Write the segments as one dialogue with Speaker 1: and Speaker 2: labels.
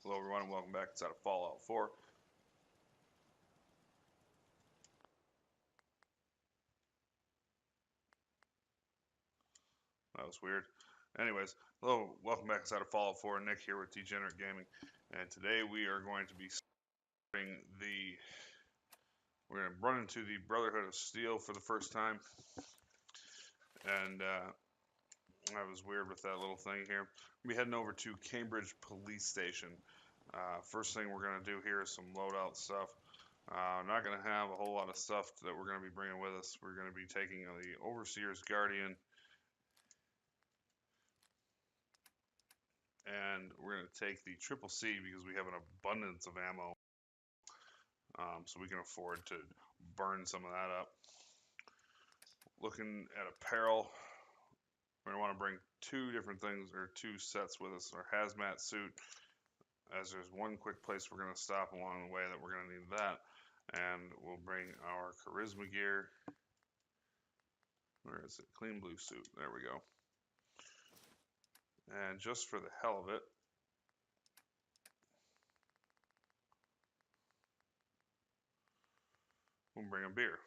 Speaker 1: Hello everyone and welcome back inside of Fallout 4. That was weird. Anyways, hello, welcome back inside of Fallout 4. Nick here with Degenerate Gaming, and today we are going to be starting we're going to run into the Brotherhood of Steel for the first time, and that was weird with that little thing here. We'll be heading over to Cambridge Police Station. First thing we're going to do here is some loadout stuff. I'm not going to have a whole lot of stuff that we're going to be bringing with us. We're going to be taking the Overseer's Guardian, and we're going to take the Triple C because we have an abundance of ammo, so we can afford to burn some of that up. Looking at apparel, we're going to want to bring two different things, or two sets with us. Our hazmat suit, as there's one quick place we're going to stop along the way that we're going to need that, and we'll bring our charisma gear. Where is it? Clean blue suit. There we go. And just for the hell of it, we'll bring a beer.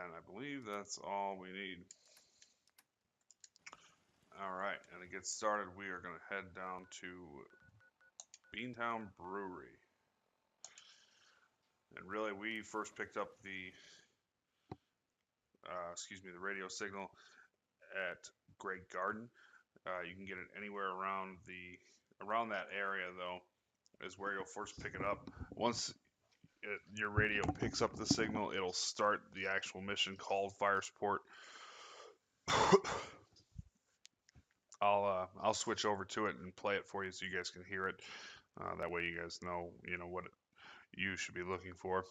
Speaker 1: And I believe that's all we need. Alright, and to get started, we are going to head down to Beantown Brewery. And really, we first picked up the radio signal at Great Garden. You can get it anywhere around that area, though, is where you'll first pick it up. Once your radio picks up the signal, it'll start the actual mission called Fire Support. I'll switch over to it and play it for you so you guys can hear it. That way you guys know what you should be looking for.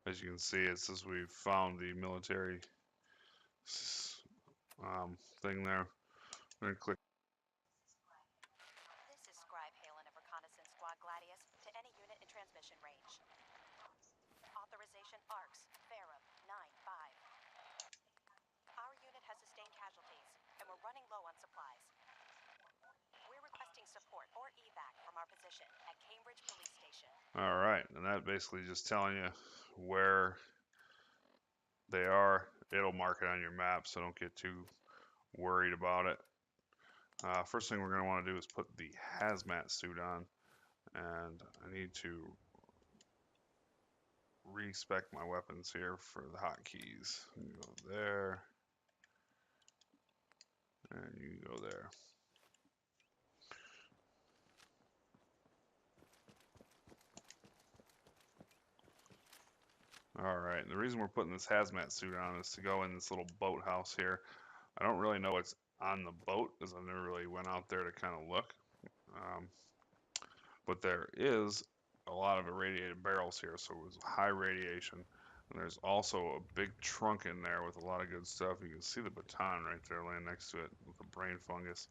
Speaker 1: As you can see, it says we've found the military thing there. I'm going to click.
Speaker 2: This is Scribe Halen of Reconnaissance Squad Gladius to any unit in transmission range. Authorization ARCS, Ferrum, 9-5. Our unit has sustained casualties, and we're running low on supplies. We're requesting support or evac from our position at Cambridge Police Station.
Speaker 1: Alright, and that basically just telling you where they are. It'll mark it on your map, so don't get too worried about it. First thing we're going to want to do is put the hazmat suit on, and I need to respec my weapons here for the hotkeys. You go there, and you go there. Alright, the reason we're putting this hazmat suit on is to go in this little boathouse here. I don't really know what's on the boat, as I never really went out there to kind of look. But there is a lot of irradiated barrels here, so it was high radiation. And there's also a big trunk in there with a lot of good stuff. You can see the baton right there laying next to it with the brain fungus.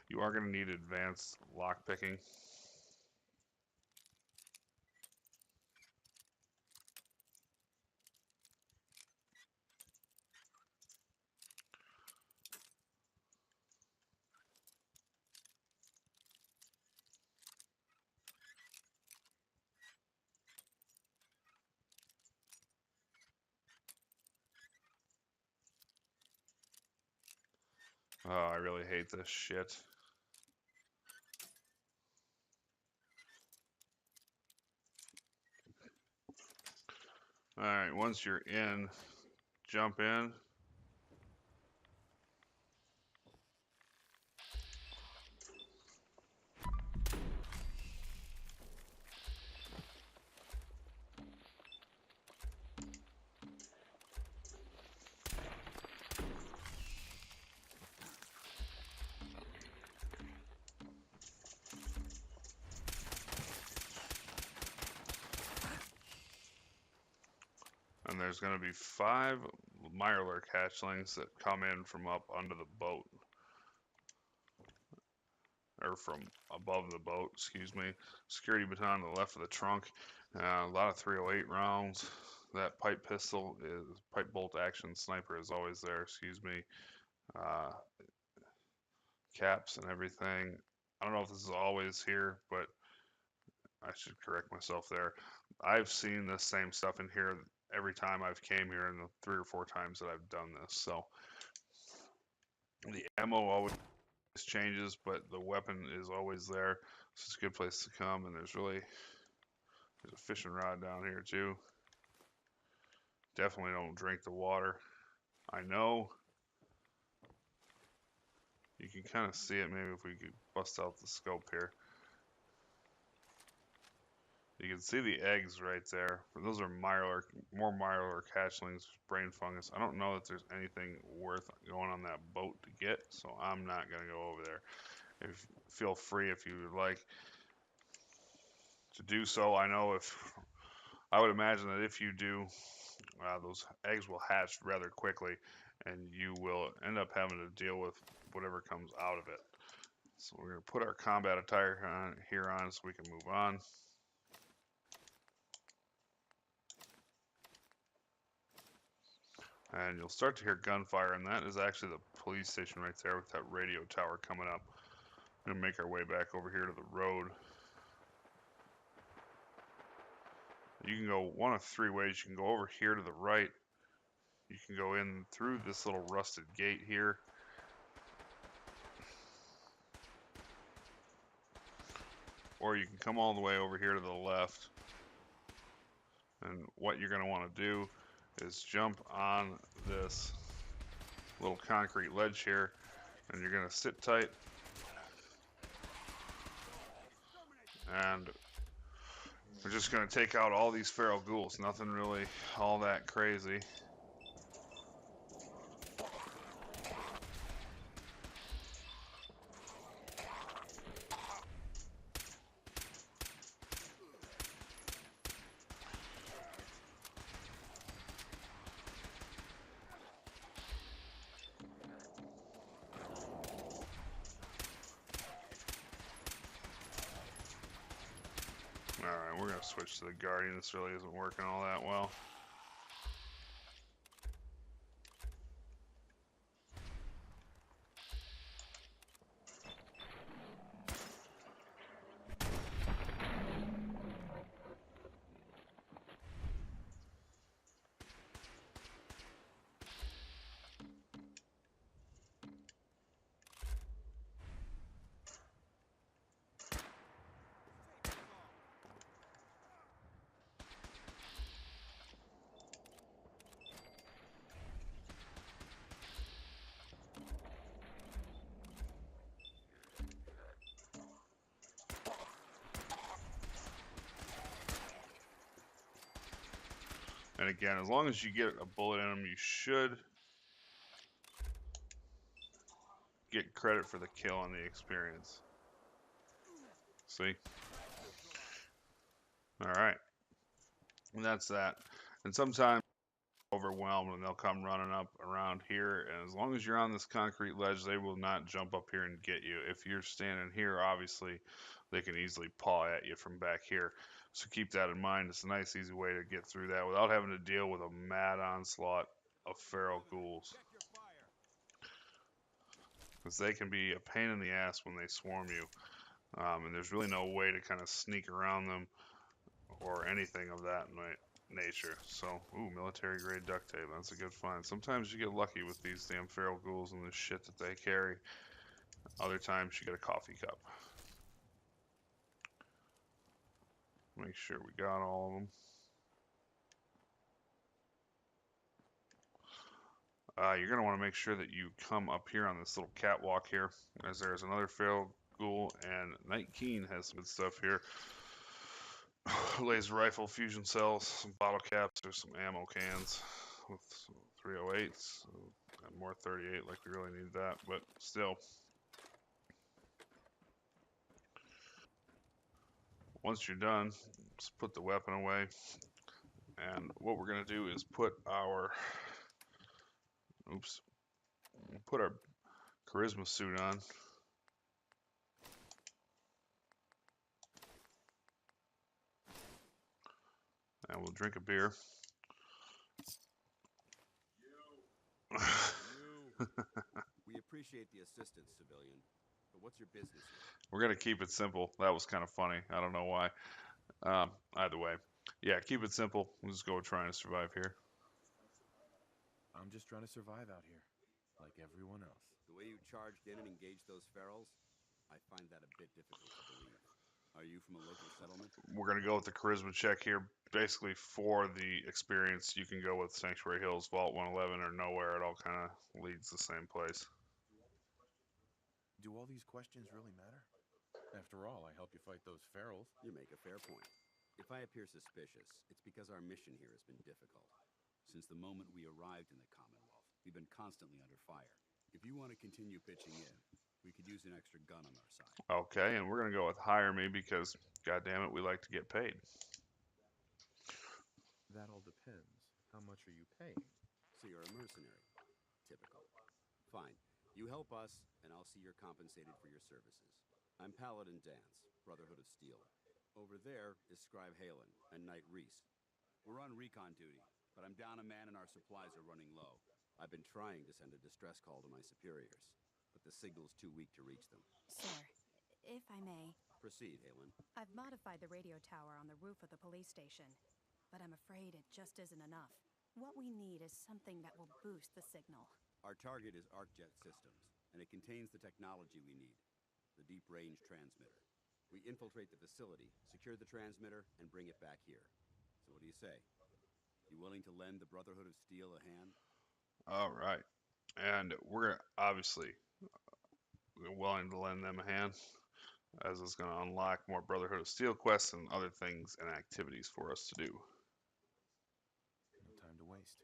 Speaker 1: You are going to need advanced lockpicking. Oh, I really hate this shit. Alright, once you're in, jump in. And there's going to be 5 Mirelurk hatchlings that come in from up under the boat. Or from above the boat, excuse me. Security baton to the left of the trunk. A lot of 308 rounds. that pipe pistol is pipe bolt action sniper is always there. Excuse me. Uh, Caps and everything. I don't know if this is always here, but I should correct myself there. I've seen the same stuff in here every time I've came here in the 3 or 4 times that I've done this. So the ammo always changes, but the weapon is always there. So it's a good place to come. And there's a fishing rod down here too. Definitely don't drink the water. I know you can kind of see it. Maybe if we could bust out the scope here. You can see the eggs right there. Those are more Mylar hatchlings, brain fungus. I don't know that there's anything worth going on that boat to get, so I'm not gonna go over there. Feel free if you would like to do so. I would imagine that if you do, those eggs will hatch rather quickly, and you will end up having to deal with whatever comes out of it. So we're gonna put our combat attire on so we can move on. And you'll start to hear gunfire, and that is actually the police station right there with that radio tower coming up. We're gonna make our way back over here to the road. You can go one of 3 ways. You can go over here to the right. You can go in through this little rusted gate here. Or you can come all the way over here to the left. And what you're gonna wanna do is jump on this little concrete ledge here, and you're gonna sit tight. And we're just gonna take out all these feral ghouls. Nothing really all that crazy. Alright, we're gonna switch to the Guardian. This really isn't working all that well. And again, as long as you get a bullet in them, you should get credit for the kill and the experience. See? Alright. And that's that. And sometimes overwhelmed and they'll come running up around here, and as long as you're on this concrete ledge, they will not jump up here and get you. If you're standing here, obviously they can easily paw at you from back here, so keep that in mind. It's a nice easy way to get through that without having to deal with a mad onslaught of feral ghouls, because they can be a pain in the ass when they swarm you, and there's really no way to kind of sneak around them or anything of that nature. So, ooh, military grade duct tape. That's a good find. Sometimes you get lucky with these damn feral ghouls and the shit that they carry. Other times you get a coffee cup. Make sure we got all of them. You're going to want to make sure that you come up here on this little catwalk here, as there's another feral ghoul, and Night Keen has some good stuff here. Laser rifle, fusion cells, some bottle caps, there's some ammo cans with 308s, and more 38, like we really need that, but still. Once you're done, just put the weapon away, and what we're going to do is put our charisma suit on. And we'll drink a beer.
Speaker 3: We appreciate the assistance, civilian. But what's your business here?
Speaker 1: We're gonna keep it simple. That was kind of funny. I don't know why. Either way, yeah, keep it simple. We'll just go trying to survive here.
Speaker 4: I'm just trying to survive out here, like everyone else.
Speaker 3: The way you charged in and engaged those ferals, I find that a bit difficult to believe. Are you from a local settlement?
Speaker 1: We're gonna go with the charisma check here. Basically, for the experience, you can go with Sanctuary Hills, Vault 111, or Nowhere. It all kind of leads the same place.
Speaker 4: Do all these questions really matter? After all, I helped you fight those ferals.
Speaker 3: You make a fair point. If I appear suspicious, it's because our mission here has been difficult. Since the moment we arrived in the Commonwealth, we've been constantly under fire. If you want to continue pitching in, we could use an extra gun on our side.
Speaker 1: Okay, and we're gonna go with hire me because, god damn it, we like to get paid.
Speaker 4: That all depends. How much are you paying?
Speaker 3: So you're a mercenary. Typical. Fine. You help us, and I'll see you're compensated for your services. I'm Paladin Danse, Brotherhood of Steel. Over there is Scribe Halen and Knight Reese. We're on recon duty, but I'm down a man and our supplies are running low. I've been trying to send a distress call to my superiors, but the signal's too weak to reach them.
Speaker 2: Sir, if I may,
Speaker 3: Proceed, Halen.
Speaker 2: I've modified the radio tower on the roof of the police station, but I'm afraid it just isn't enough. What we need is something that will boost the signal.
Speaker 3: Our target is ArcJet Systems, and it contains the technology we need, the deep-range transmitter. We infiltrate the facility, secure the transmitter, and bring it back here. So what do you say? You willing to lend the Brotherhood of Steel a hand?
Speaker 1: All right, and we're obviously willing to lend them a hand, as it's going to unlock more Brotherhood of Steel quests and other things and activities for us to do.
Speaker 4: No time to waste.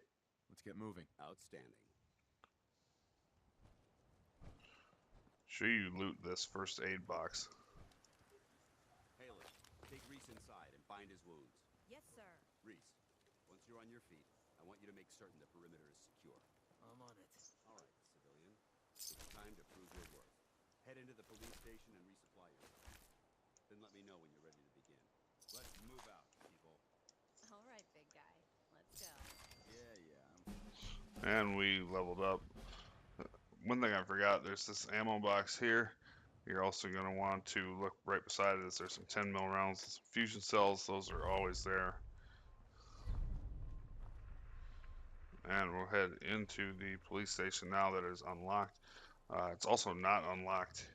Speaker 4: Let's get moving.
Speaker 3: Outstanding.
Speaker 1: Sure, you loot this first aid box.
Speaker 3: Halen, take Reese inside and bind his wounds.
Speaker 2: Yes, sir.
Speaker 3: Reese, once you're on your feet, I want you to make certain the perimeter is secure.
Speaker 2: I'm on it.
Speaker 3: All right, civilian. It's time to prove your worth. Head into the police station and resupply yourself. Then let me know when you're ready to begin. Let's move out, people.
Speaker 2: All right, big guy. Let's go.
Speaker 3: Yeah.
Speaker 1: And we leveled up. One thing I forgot, there's this ammo box here. You're also going to want to look right beside it. There's some 10 mil rounds, some fusion cells. Those are always there. And we'll head into the police station now that is unlocked. It's also not unlocked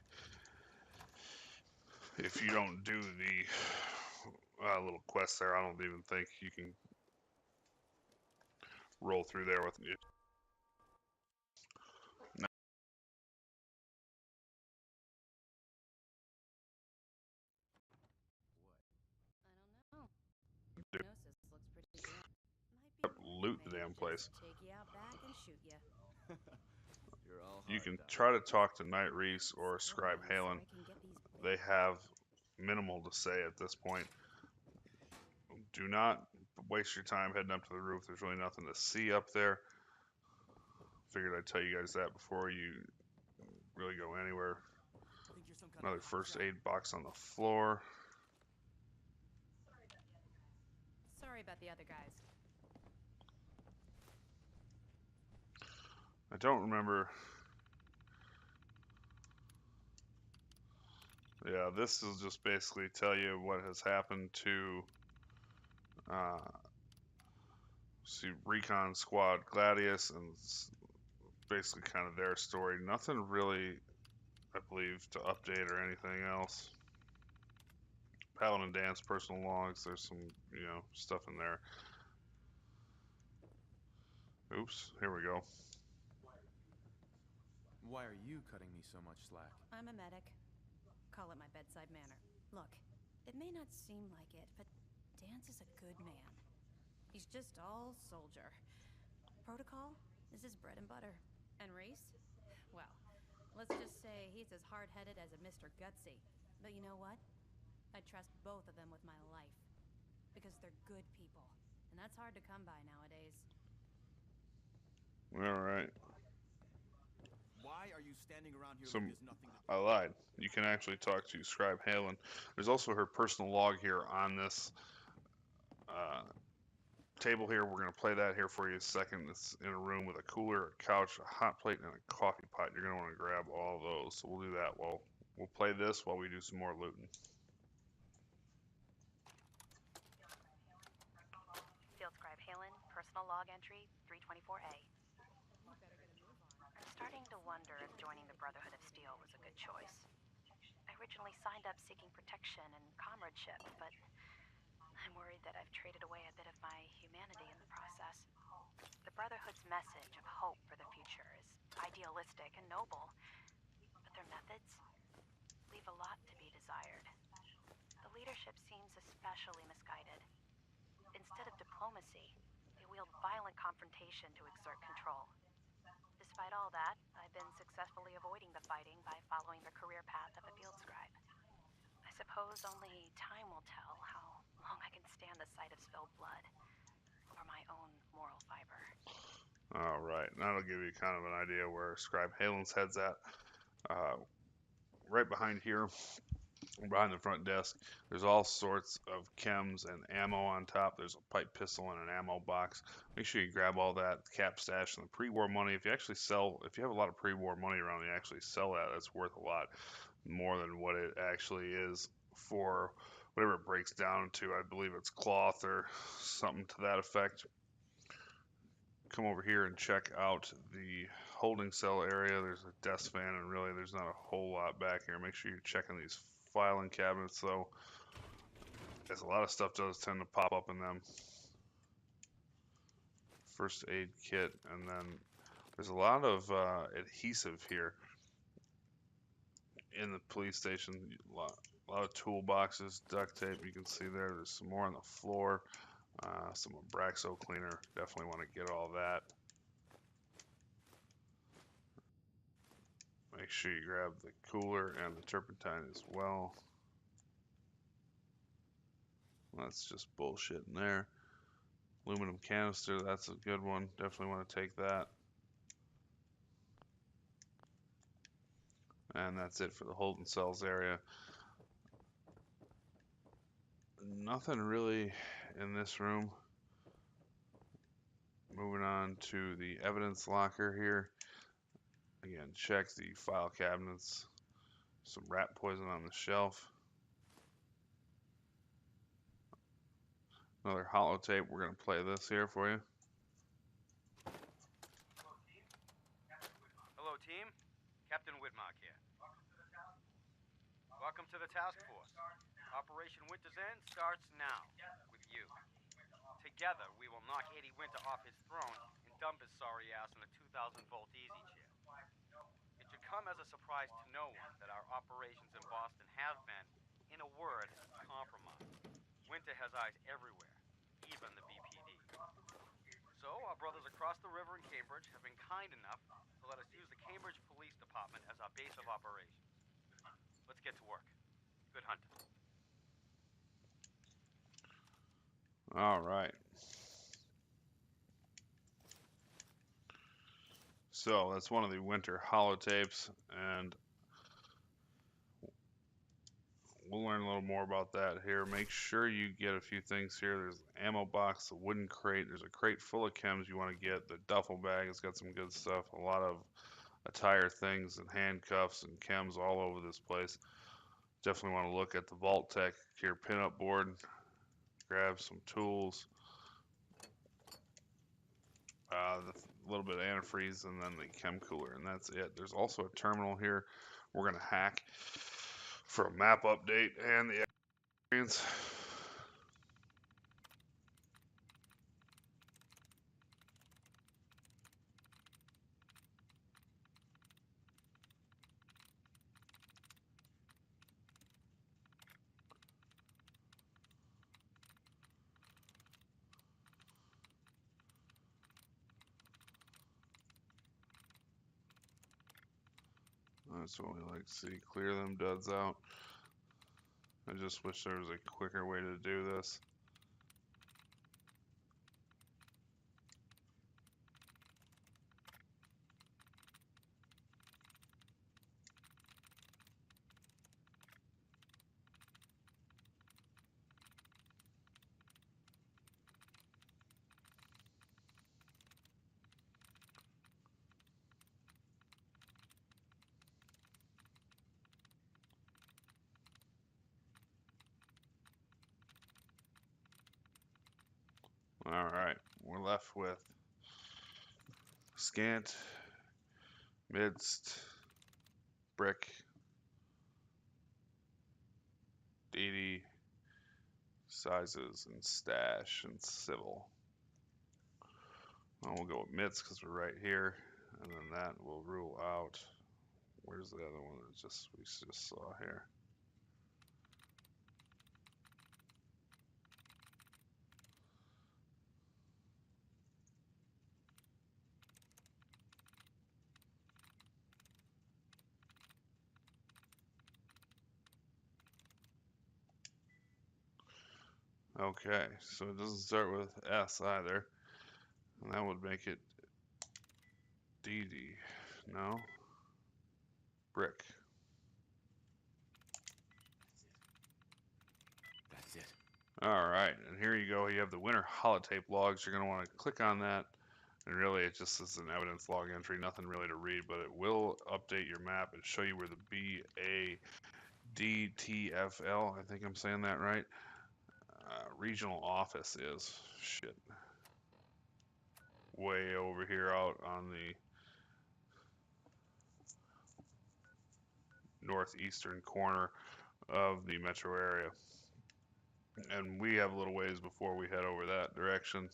Speaker 1: if you don't do the little quest there. I don't even think you can roll through there with it.
Speaker 2: I don't know. Hypnosis looks pretty good. Might be
Speaker 1: Loot the
Speaker 2: maybe
Speaker 1: damn
Speaker 2: just
Speaker 1: place.
Speaker 2: Take you out back and shoot you.
Speaker 3: You're all
Speaker 1: You
Speaker 3: hard
Speaker 1: can
Speaker 3: done.
Speaker 1: try to talk to Knight Reese or Scribe
Speaker 2: Slowly, so
Speaker 1: Halen.
Speaker 2: I can get these
Speaker 1: They
Speaker 2: blades.
Speaker 1: have minimal to say at this point. Do not waste your time heading up to the roof. There's really nothing to see up there. Figured I'd tell you guys that before you really go anywhere.
Speaker 3: Think you're some kind
Speaker 1: Another
Speaker 3: of
Speaker 1: first
Speaker 3: hotshot?
Speaker 1: aid box on the floor.
Speaker 2: Sorry about the other guys.
Speaker 1: I don't remember. Yeah, this will just basically tell you what has happened to see Recon Squad Gladius, and it's basically kind of their story. Nothing really, I believe, to update or anything else. Paladin Danse personal logs. There's some, stuff in there. Oops, here we go.
Speaker 4: Why are you cutting me so much slack?
Speaker 2: I'm a medic. Call it my bedside manner. Look, it may not seem like it, but Danse is a good man. He's just all soldier. Protocol is his bread and butter. And Reese? Well, let's just say he's as hard-headed as a Mr. Gutsy. But you know what? I trust both of them with my life. Because they're good people. And that's hard to come by nowadays.
Speaker 1: Alright,
Speaker 3: Why are you standing around here
Speaker 1: So-
Speaker 3: like there's nothing to do?
Speaker 1: I lied. You can actually talk to Scribe Halen. There's also her personal log here on this table here. We're going to play that here for you in a second. It's in a room with a cooler, a couch, a hot plate, and a coffee pot. You're going to want to grab all of those. So we'll do that while we'll play this while we do some more looting.
Speaker 2: Field Scribe Halen, personal log entry 324A. I'm starting to wonder if joining the Brotherhood of Steel was a good choice. I originally signed up seeking protection and comradeship, but I'm worried that I've traded away a bit of my humanity in the process. The Brotherhood's message of hope for the future is idealistic and noble, but their methods leave a lot to be desired. The leadership seems especially misguided. Instead of diplomacy, they wield violent confrontation to exert control. Despite all that, I've been successfully avoiding the fighting by following the career path of a field scribe. I suppose only time will tell how long I can stand the sight of spilled blood, or my own moral fiber.
Speaker 1: All right, that'll give you kind of an idea where Scribe Halen's head's at. Right behind here, behind the front desk, there's all sorts of chems and ammo on top. There's a pipe pistol and an ammo box. Make sure you grab all that cap stash and the pre-war money. If you actually sell, if you have a lot of pre-war money around, you actually sell that. That's worth a lot more than what it actually is for whatever it breaks down to. I believe it's cloth or something to that effect. Come over here and check out the holding cell area. There's a desk fan, and really there's not a whole lot back here. Make sure you're checking these filing cabinets though, as a lot of stuff does tend to pop up in them. First aid kit, and then there's a lot of adhesive here in the police station. A lot of toolboxes, duct tape. You can see there's some more on the floor. Some Abraxo cleaner. Definitely want to get all that. Make sure you grab the cooler and the turpentine as well. That's just bullshit in there. Aluminum canister, that's a good one. Definitely want to take that. And that's it for the holding cells area. Nothing really in this room. Moving on to the evidence locker here. Again, check the file cabinets. Some rat poison on the shelf. Another holotape. We're going to play this here for you.
Speaker 5: Hello, team. Captain Whitmark here. Welcome to the task force. Operation Winter's End starts now, with you. Together, we will knock Eddie Winter off his throne and dump his sorry ass in a 2,000-volt easy chair. It should come as a surprise to no one that our operations in Boston have been, in a word, compromised. Winter has eyes everywhere, even the BPD. So, our brothers across the river in Cambridge have been kind enough to let us use the Cambridge Police Department as our base of operations. Let's get to work. Good hunting.
Speaker 1: All right. So that's one of the winter holotapes, and we'll learn a little more about that here. Make sure you get a few things here. There's an ammo box, a wooden crate. There's a crate full of chems you want to get. The duffel bag has got some good stuff. A lot of attire things and handcuffs and chems all over this place. Definitely want to look at the Vault-Tec here pinup board. Grab some tools. A little bit of antifreeze, and then the chem cooler, and that's it. There's also a terminal here we're going to hack for a map update and the experience. That's what we like to see. Clear them duds out. I just wish there was a quicker way to do this. Alright, we're left with scant, midst, brick, DD, sizes, and stash, and civil. Well, we'll go with midst because we're right here, and then that will rule out. Where's the other one that we just saw here? Okay, so it doesn't start with S either. And that would make it DD. No? Brick.
Speaker 3: That's it.
Speaker 1: Alright, and here you go. You have the winter holotape logs. You're going to want to click on that. And really, it just is an evidence log entry. Nothing really to read, but it will update your map and show you where the BADTFL, I think I'm saying that right, regional office is. Shit. Way over here out on the northeastern corner of the metro area. And we have a little ways before we head over that direction.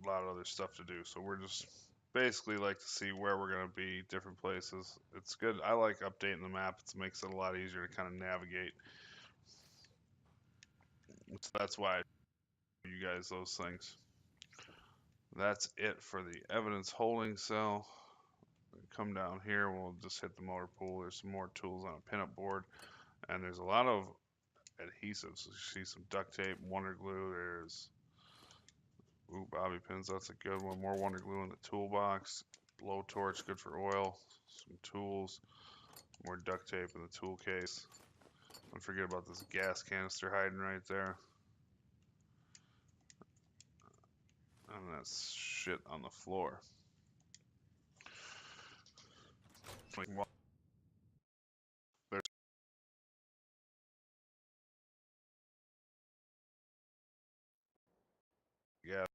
Speaker 1: A lot of other stuff to do, so we're just basically like to see where we're going to be, different places. It's good. I like updating the map. It makes it a lot easier to kind of navigate. So that's why I show you guys those things. That's it for the evidence holding cell. Come down here, we'll just hit the motor pool. There's some more tools on a pinup board, and there's a lot of adhesives. You see some duct tape, wonder glue. There's bobby pins. That's a good one. More wonder glue in the toolbox. Blow torch, good for oil. Some tools. More duct tape in the tool case. Don't forget about this gas canister hiding right there. And that's shit on the floor. There's yeah.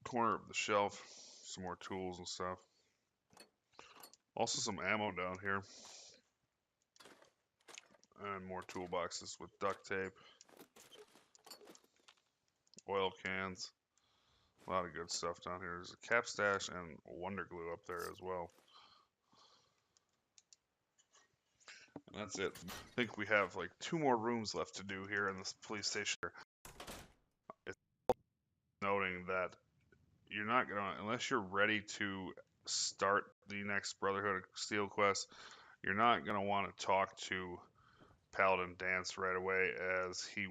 Speaker 1: Corner of the shelf. Some more tools and stuff. Also some ammo down here. And more toolboxes with duct tape. Oil cans. A lot of good stuff down here. There's a cap stash and wonder glue up there as well. And that's it. I think we have like 2 more rooms left to do here in this police station. It's noting that you're not gonna, unless you're ready to start the next Brotherhood of Steel quest, you're not gonna want to talk to Paladin Danse right away, as it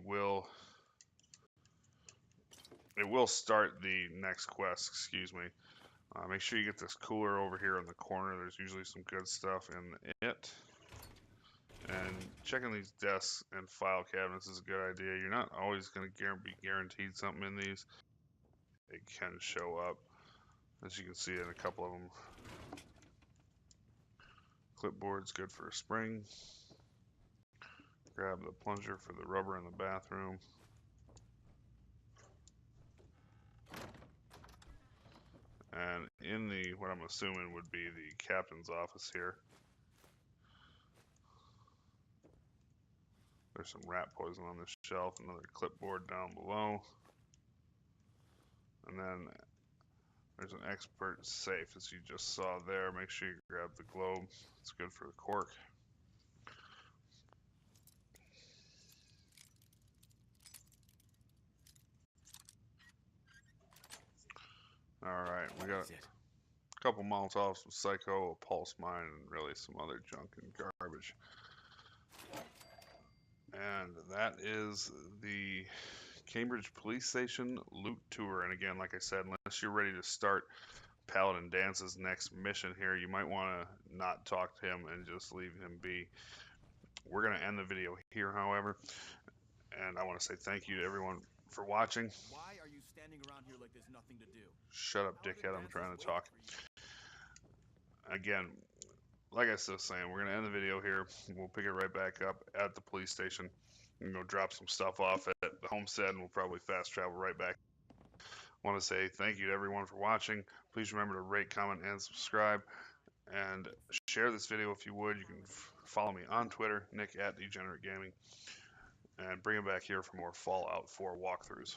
Speaker 1: will start the next quest, excuse me. Make sure you get this cooler over here in the corner. There's usually some good stuff in it. And checking these desks and file cabinets is a good idea. You're not always going to be guaranteed something in these. It can show up, as you can see in a couple of them. Clipboard's good for a spring. Grab the plunger for the rubber in the bathroom. And in the, what I'm assuming would be the captain's office here, there's some rat poison on this shelf, another clipboard down below. And then there's an expert safe, as you just saw there. Make sure you grab the globe. It's good for the cork. Alright, we got a couple Molotovs, some Psycho, a Pulse Mine, and really some other junk and garbage. And that is the Cambridge Police Station loot tour. And again, like I said, unless you're ready to start Paladin Dance's next mission here, you might want to not talk to him and just leave him be. We're going to end the video here, however, and I want to say thank you to everyone for watching.
Speaker 6: Why are you standing around here like there's nothing to do?
Speaker 1: Shut up, dickhead, I'm trying to talk. again, like I was saying, we're gonna end the video here. We'll pick it right back up at the police station. Drop some stuff off at the homestead, and we'll probably fast travel right back. I want to say thank you to everyone for watching. Please remember to rate, comment, and subscribe, and share this video if you would. You can follow me on Twitter, Nick at Degenerate Gaming, and bring it back here for more Fallout 4 walkthroughs.